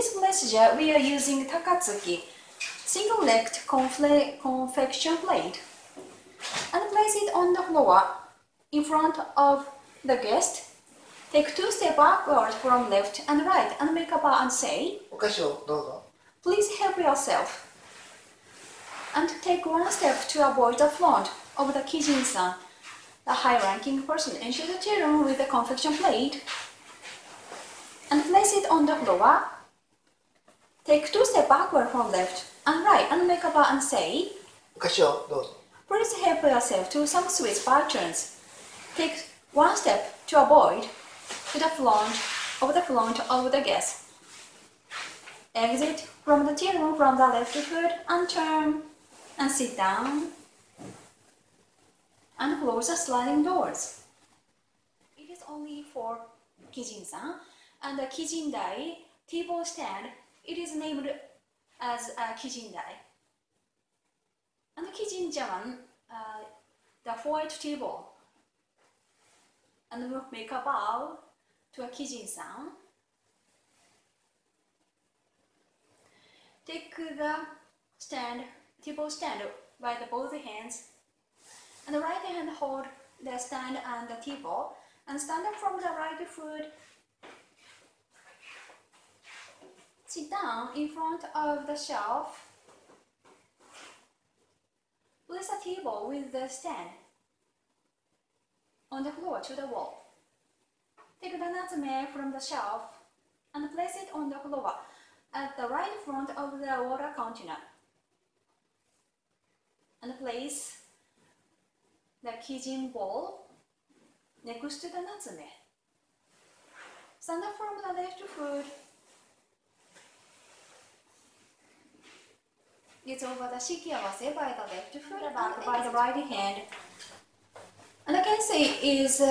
this procedure, we are using takatsuki, single-legged confection plate, and place it on the floor in front of the guest. Take 2 steps backward from left and right and make a bow and say, お菓子をどうぞ。 please help yourself. And take 1 step to avoid the front of the kijin-san, the high-ranking person. Enter the tea room with the confection plate and place it on the floor. Take 2 steps backward from left and right and make a bow and say, お菓子をどうぞ。 please help yourself to some sweets by turns. Take 1 step to avoid to the front of the guest. Exit from the tea room from the left foot and turn and sit down and close the sliding doors. It is only for kijin-san and the kijin-dai table stand. It is named as a kijin-dai. And the kijin-jaman, the white table. And we'll make a bow to a kijin-san. Take the table stand by both hands, and the right hand hold the stand and the table, and stand up from the right foot. Sit down in front of the shelf. Place the table with the stand on the floor to the wall. Take the natsume from the shelf and place it on the floor at the right front of the water container. And place the kijin bowl next to the natsume. Stand up from the left foot. Get over the shikiawase by the left foot and by the right hand. And the kensei is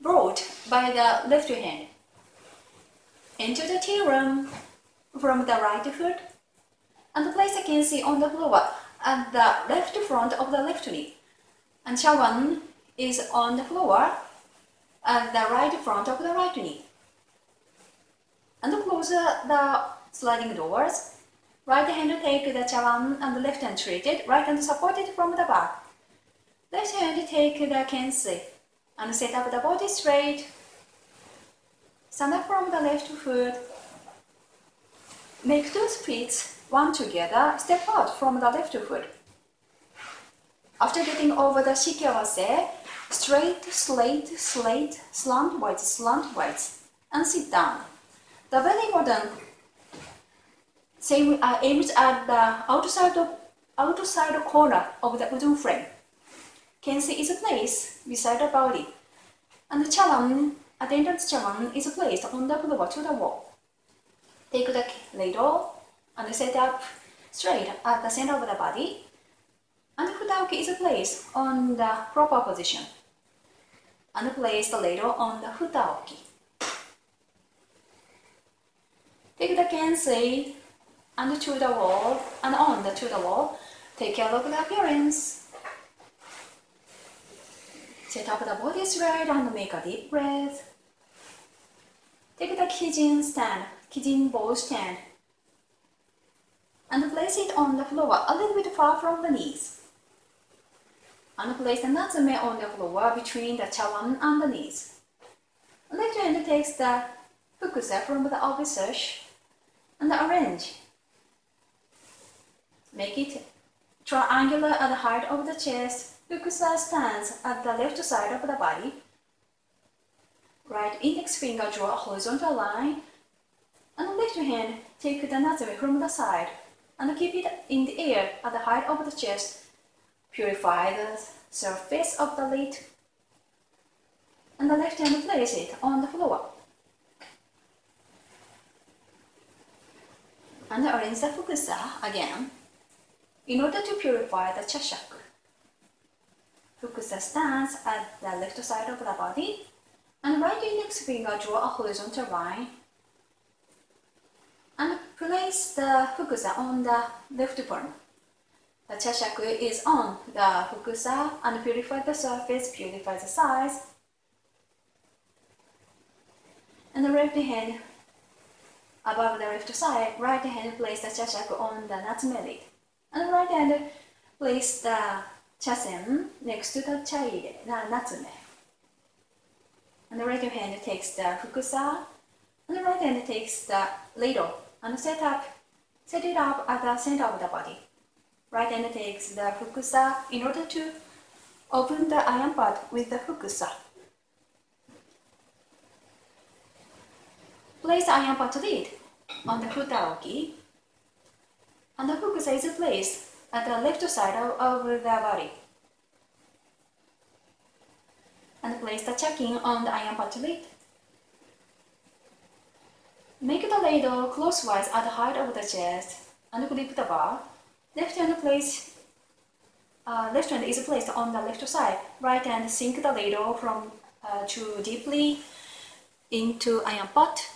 brought by the left hand. Enter the tea room from the right foot and place the kensei on the floor at the left front of the left knee. And chawan is on the floor at the right front of the right knee. And close the sliding doors. Right hand take the chawan and left hand treat it. Right hand support it from the back. Left hand take the kensei and set up the body straight. Stand up from the left foot. Make 2 splits, 1 together. Step out from the left foot. After getting over the shikiawase, straight, slate, slate, slantwise, and sit down. The belly button aims at the outside corner of the wooden frame. Kensei is placed beside the body, and the attendant chawan is placed on the floor to the wall. Take the ladle and set up straight at the center of the body, and futaoki is placed on the proper position, and place the ladle on the futaoki. Take the kensei and to the wall, and on to the wall. Take care of the appearance. Set up the body straight and make a deep breath. Take the kijin bowl stand, and place it on the floor a little bit far from the knees. And place the natsume on the floor between the chawan and the knees. Left hand takes the fukusa from the officer and arrange. Make it triangular at the height of the chest. Fukusa stands at the left side of the body. Right index finger draw a horizontal line. And left hand take the natsume from the side and keep it in the air at the height of the chest. Purify the surface of the lid. And the left hand place it on the floor. And arrange the fukusa again in order to purify the chashaku. Fukusa stands at the left side of the body, and right index finger draw a horizontal line, and place the fukusa on the left palm. The chashaku is on the fukusa, and purify the surface, purify the size. And the left hand above the left side, right hand place the chashaku on the natsume lid. And right hand place the chasen next to the chaire, natsume. And the right hand takes the fukusa, and the right hand takes the ladle, and set it up at the center of the body. Right hand takes the fukusa in order to open the iron pot with the fukusa. Place the iron pot lid on the futaoki, and the fukusa is placed at the left side of the body. And place the chakin on the iron pot lid. Make the ladle clockwise at the height of the chest and grip the bar. Left hand is placed on the left side. Right hand sink the ladle from too deeply into iron pot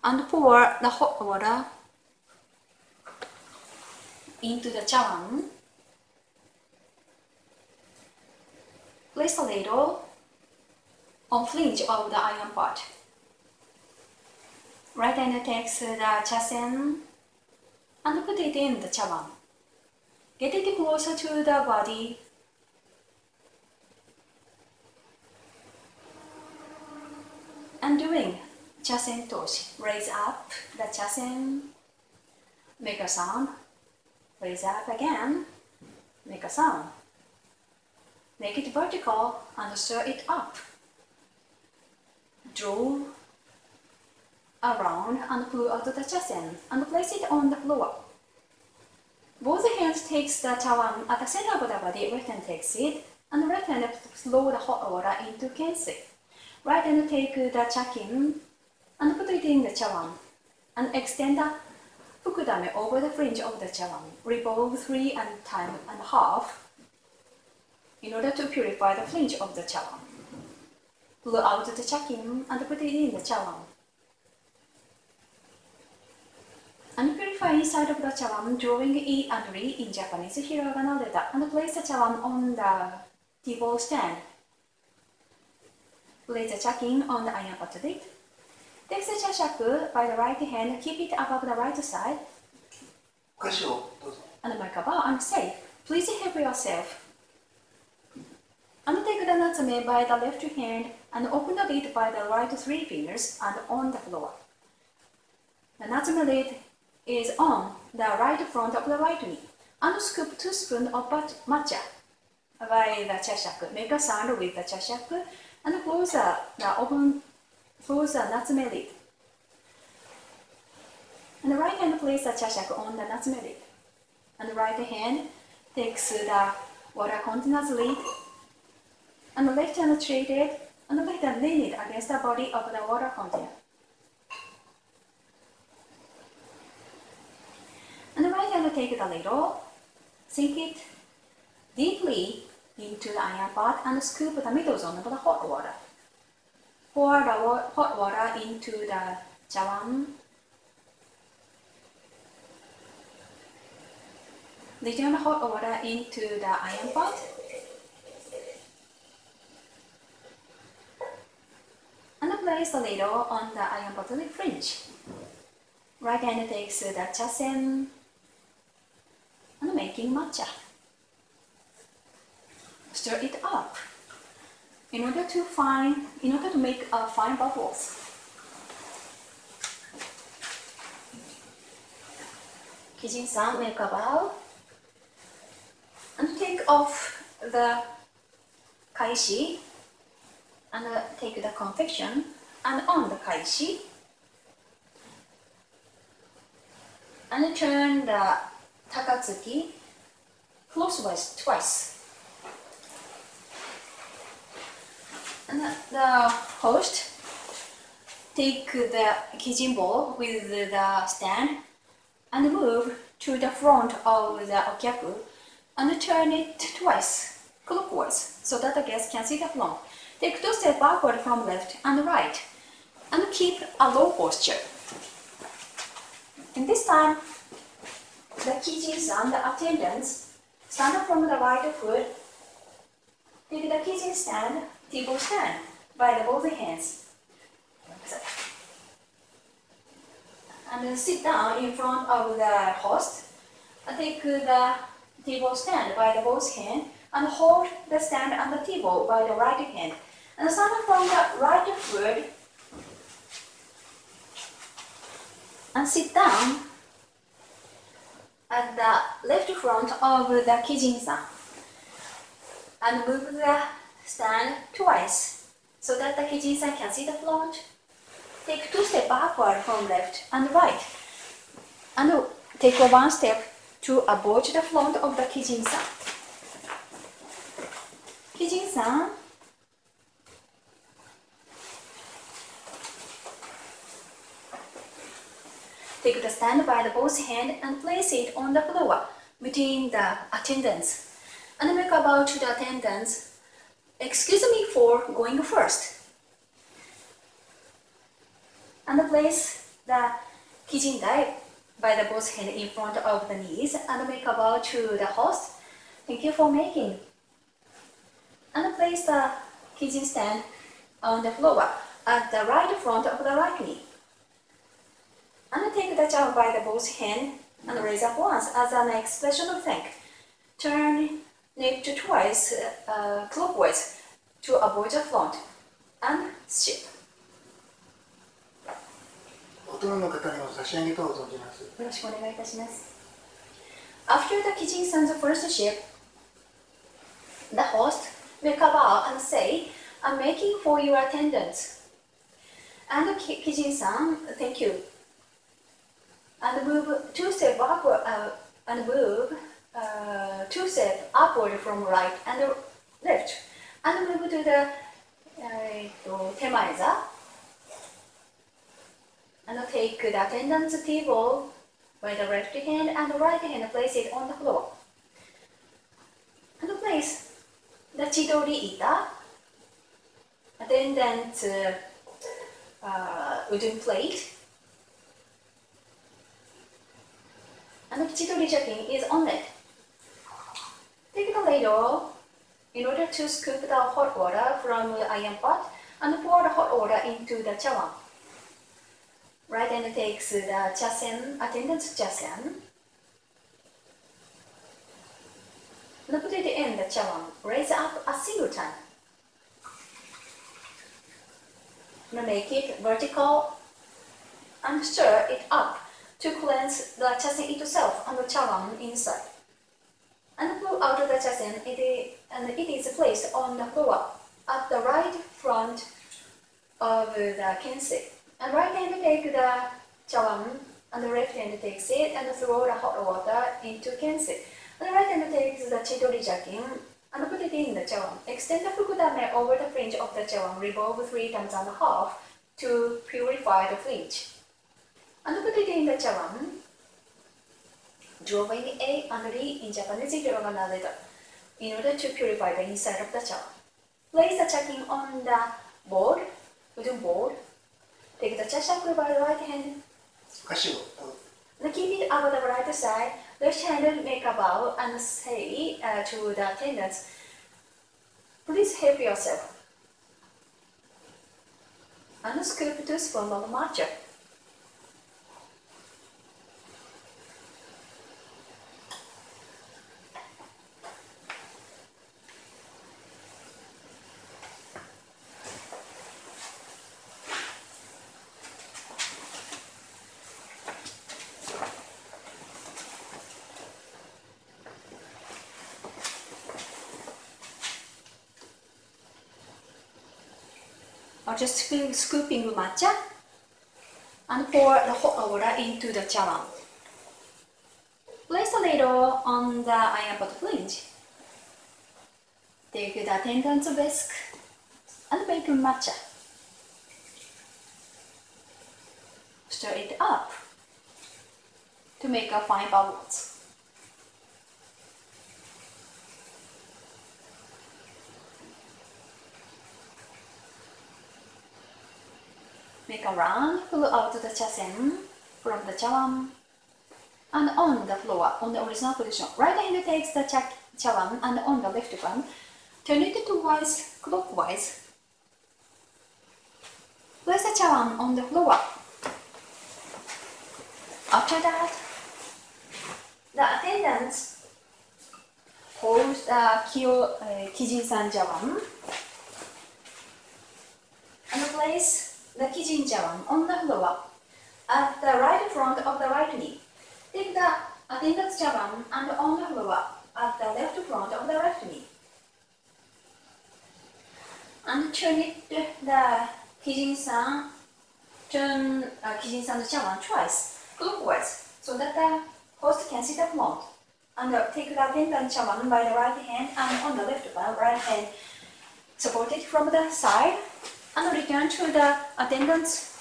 and pour the hot water into the chawan. Place the ladle on fringe of the iron pot. Right hand takes the chasen and put it in the chawan. Get it closer to the body. And doing chasen toshi. Raise up the chasen, make a sound. Raise up again, make a sound. Make it vertical and stir it up. Draw around and pull out the chasen and place it on the floor. Both hands takes the chawan at the center of the body. Right hand takes it, and right hand flow the hot water into kensei. Right hand take the chakin and put it in the chawan, and extend the fukudame over the fringe of the chawan. Revolve 3.5 in order to purify the fringe of the chawan. Pull out the chakin and put it in the chawan. And purify inside of the chawan, drawing E and Ri in Japanese, hiragana letter, and place the chawan on the table stand. Place the chakin on the iron pot lid. Take the chashaku by the right hand, keep it above the right side. And Merkaba, and say, please help yourself. And take the natsume by the left hand and open the lid by the right 3 fingers and on the floor. The natsume lid is on the right front of the right knee. And scoop 2 spoons of matcha by the chashaku. Make a sound with the chashaku and close the natsume lid. And the right hand places the chashaku on the natsume lid. And the right hand takes the water container lid. And the left hand treat it, and the left hand lean it against the body of the water container. And the right hand take the ladle, sink it deeply into the iron pot and scoop the middle zone of the hot water. Pour the hot water into the chawan. Return the hot water into the iron pot. And place the ladle on the iron pot fringe. Right hand takes the chasen and making matcha. Stir it up in order to make fine bubbles. Kijin-san, make a bow and take off the kaishi and take the confection and on the kaishi and turn the takatsuki clockwise twice. And the host take the kijin bowl with the stand and move to the front of the okyaku and turn it twice clockwise so that the guests can see the front. Take 2 steps backward from left and right and keep a low posture. And this time, the kijin-san, the attendants, stand up from the right foot. Take the kijin stand, table stand, by the both hands. and then sit down in front of the host and take the table stand by the both hand and hold the stand on the table by the right hand. And stand from the right foot and sit down at the left front of the kijin-san and move the stand twice so that the kijin-san can see the front. Take 2 steps backward from left and right and take 1 step to avoid the front of the kijin-san. Kijin-san, take the stand by the both hand and place it on the floor between the attendants. And make a bow to the attendants. Excuse me for going first. And place the kijin-dai by the both hand in front of the knees and make a bow to the host. Thank you for making. And place the kijin stand on the floor at the right front of the right knee. And take the jar by the both hand and raise up once as an expression of thank. Turn it twice clockwise to avoid the front and shift. 大人の方にも差し上げとう存じます。よろしくお願いいたします。After the kijin-san's first shift, the host will come out and say, I'm making for your attendance. And kijin-san, thank you. And move 2 steps backward and move 2 steps upward from right and left. And move to the temaiza. And take the attendance table by the left hand and the right hand, place it on the floor. And place the chidori ita, attendant wooden plate, and the chidori jacket is on it. Take the ladle in order to scoop the hot water from the iron pot and pour the hot water into the chawan. Right hand takes the chasen, attendant's chasen, and put it in the chawan. Raise up a single time. And make it vertical and stir it up to cleanse the chasen itself and the chawan inside. And pull out the chasen, and it is placed on the floor at the right front of the kensei. And right hand take the chawan, and the left hand takes it and throw the hot water into kensei. And the right hand takes the chidori jakin and put it in the chawan. Extend the fukudame over the fringe of the chawan, revolve 3 times and a half to purify the fringe. And put it in the chawan. Drawing A and D in Japanese if you are gonna later, in order to purify the inside of the chawan. Place the chakin on the board, wooden board. Take the chashaku by the right hand. And keep it over the right side. Left hand make a bow and say to the attendants, please help yourself. And scoop 2 spoons of matcha. Or just scooping matcha and pour the hot water into the chawan. Place the ladle on the iron pot fringe. Take the attendant's whisk and make matcha. Stir it up to make a fine bubbles. Make a round, pull out the chasen from the chawan and on the floor on the original position. Right hand takes the chawan and on the left one, turn it twice clockwise. Place the chawan on the floor After that, the attendants hold the Kijin-san Jawan and place the Kijin Jawan on the floor at the right front of the right knee. Take the attendant's Jawan and on the floor at the left front of the left knee. And turn it the Kijin-san, turn Kijin-san's Jawan twice, clockwise, so that the host can see the front. And take the attendant Jawan by the right hand and on the left right hand, support it from the side, and return to the attendant's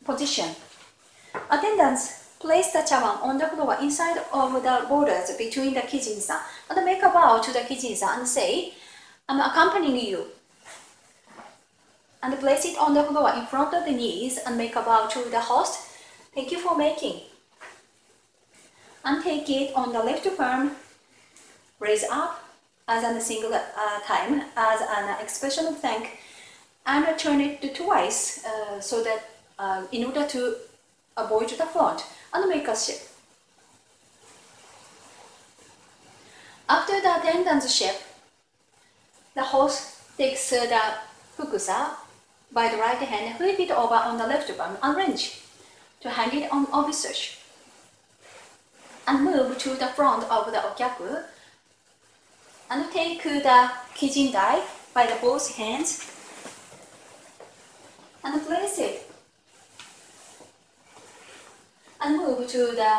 position. Attendants place the Jawan on the floor inside of the borders between the Kijin-san and make a bow to the Kijin-san and say, "I'm accompanying you." And place it on the floor in front of the knees and make a bow to the host. "Thank you for making." And take it on the left palm, raise up as a single time as an expression of thanks, and turn it twice so that in order to avoid the front and make a shift. After the attendant's shift, the host takes the fukusa by the right hand, flip it over on the left palm and range to hang it on officers, and move to the front of the okyaku and take the kijin dai by the both hands and place it and move to the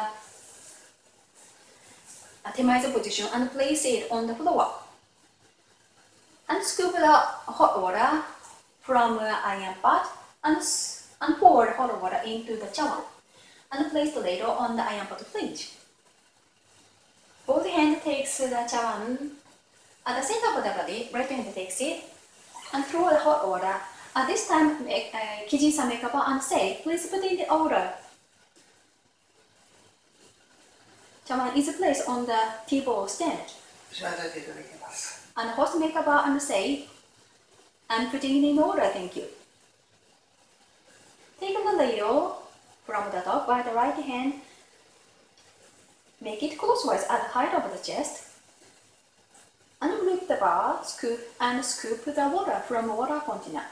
temaizo position and place it on the floor and scoop the hot water from the iron pot and pour the hot water into the chawan and place the ladle on the iron pot flinch. Both hands takes the chawan at the center of the body, right hand takes it and throw the hot water. At this time, Kijin-san make a bow and say, "Please put in the order." Chawan is placed on the table stand. And the host make a bow and say, "I'm putting it in order, thank you." Take the ladle from the top by the right hand. Make it crosswise at the height of the chest. And flip the bar, scoop the water from a water container.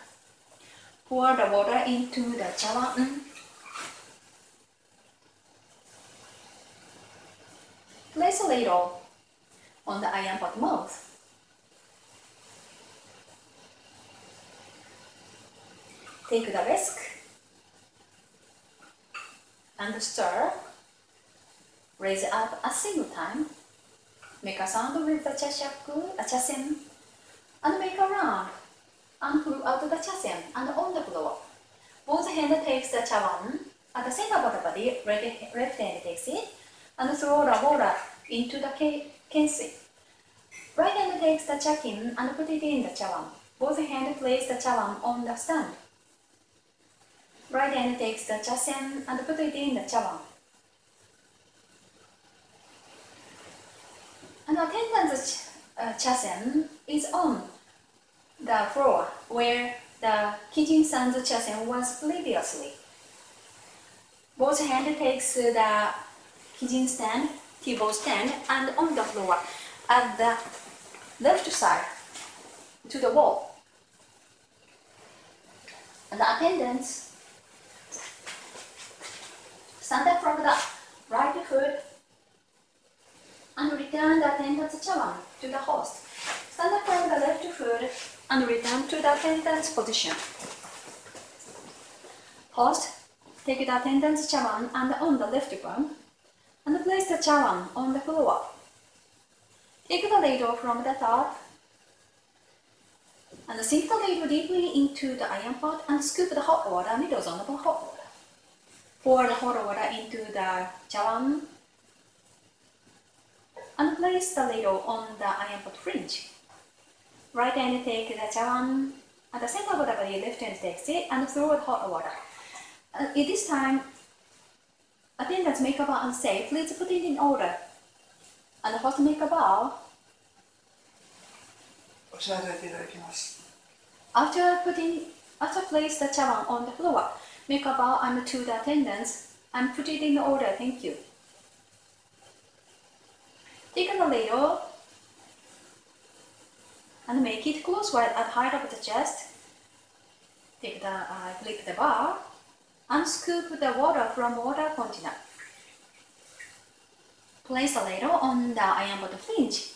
Pour the water into the chawan. Place a ladle on the iron pot mouth. Take the whisk and stir. Raise up a single time. Make a sound with the chasen, and make a round and pull out the chasen and on the floor. Both hands takes the chawan at the center of the body, left hand takes it and throw the water into the kensei. Right hand takes the chakin and put it in the chawan. Both hands place the chawan on the stand. Right hand takes the chasen and put it in the chawan. And the attendant's chasen is on the floor where the Kijin-san's chasen was previously. Both hands takes the Kijin stand, table stand, and on the floor at the left side to the wall. And the attendants stand up from the right foot and return the attendant's chawan to the host. Stand up from the left foot and return to the attendant's position. Host, take the attendant's chawan and on the left palm and place the chawan on the floor. Take the ladle from the top and sink the ladle deeply into the iron pot and scoop the hot water, needles on the hot water. Pour the hot water into the chawan and place the ladle on the iron pot fringe. Right hand take the chawan at the center of the body, left hand takes it and throw the hot water. At this time, attendants make a bow and say, "Please put it in order." And the host make a bow. After place the chawan on the floor, make a bow and to the attendants and put it in order. Thank you. Take the ladle and make it close right at the height of the chest. Take the flip the bar and scoop the water from water container. Place the ladle on the iron bottom fringe.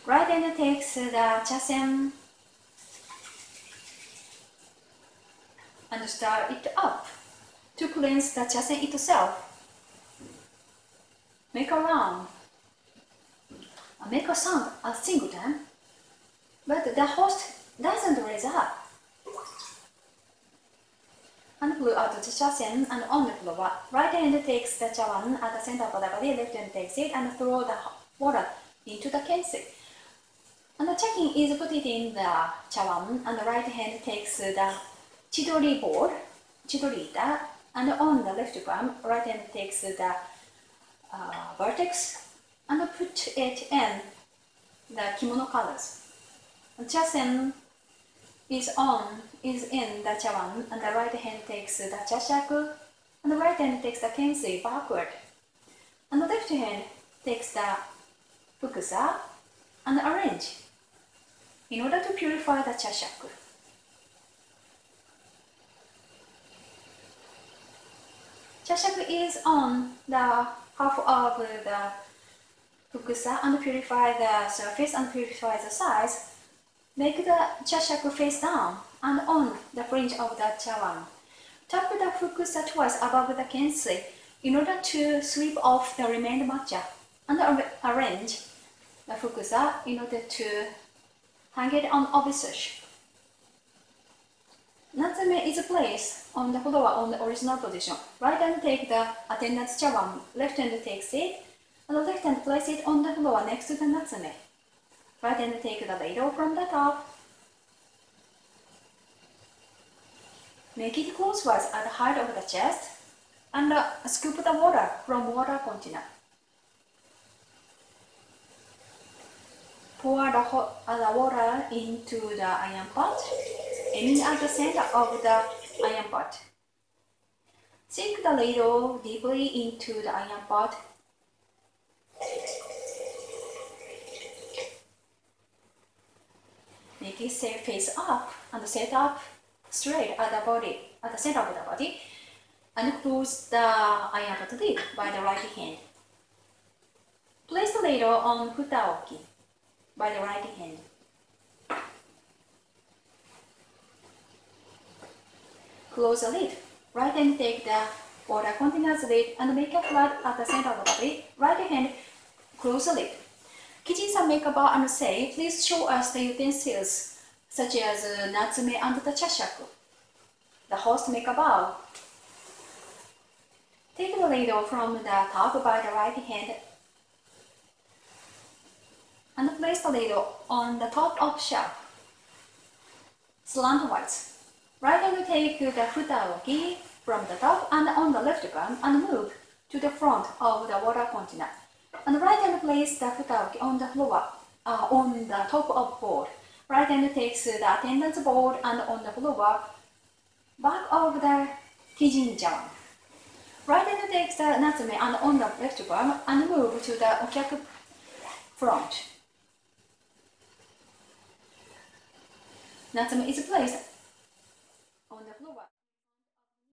Right hand takes the chasen and stir it up to cleanse the chasen itself. Make a round. Make a sound a single time, but the host doesn't raise up. And pull out the chasen and on the floor. Right hand takes the chawan at the center of the body, left hand takes it and throw the water into the kensi. And the checking is put it in the chawan, and the right hand takes the chidori board, chidorita, and on the left palm, right hand takes the vertex and put it in the kimono colors. The chasen is in the chawan, and the right hand takes the chashaku, and the right hand takes the kensi backward, and the left hand takes the fukusa and arrange in order to purify the chashaku. Chashaku is on the half of the fukusa and purify the surface and purify the sides. Make the chashaku face down and on the fringe of the chawan. Tap the fukusa twice above the kensi in order to sweep off the remaining matcha, and arrange the fukusa in order to hang it on obisush. Natsume is placed on the floor on the original position. Right hand take the attendant's chawan, left hand takes it, and the left hand place it on the floor next to the natsume. Right hand take the ladle from the top. Make it closewise at the height of the chest, and scoop the water from water container. Pour the water into the iron pot, aiming at the center of the iron pot. Sink the ladle deeply into the iron pot. Make it face up and set up straight at the center of the body, and close the iron pot lid by the right hand. Place the ladle on futaoki by the right hand. Close the lid. Right hand take the water container's lid and make a flat at the center of the body. Right hand close the lid. Kijin-san make a bow and say, please show us the utensils such as natsume and the chashaku. The host make a bow. Take the ladle from the top by the right hand and place the ladle on the top of shelf, slantwise. Right hand take the futaoki from the top and on the left palm and move to the front of the water container. And right hand place the futaoki on the floor, on the top of board. Right hand takes the attendant's board and on the floor, back of the kijin-chawan. Right hand takes the natsume and on the left palm and move to the okyaku front. Natsume is placed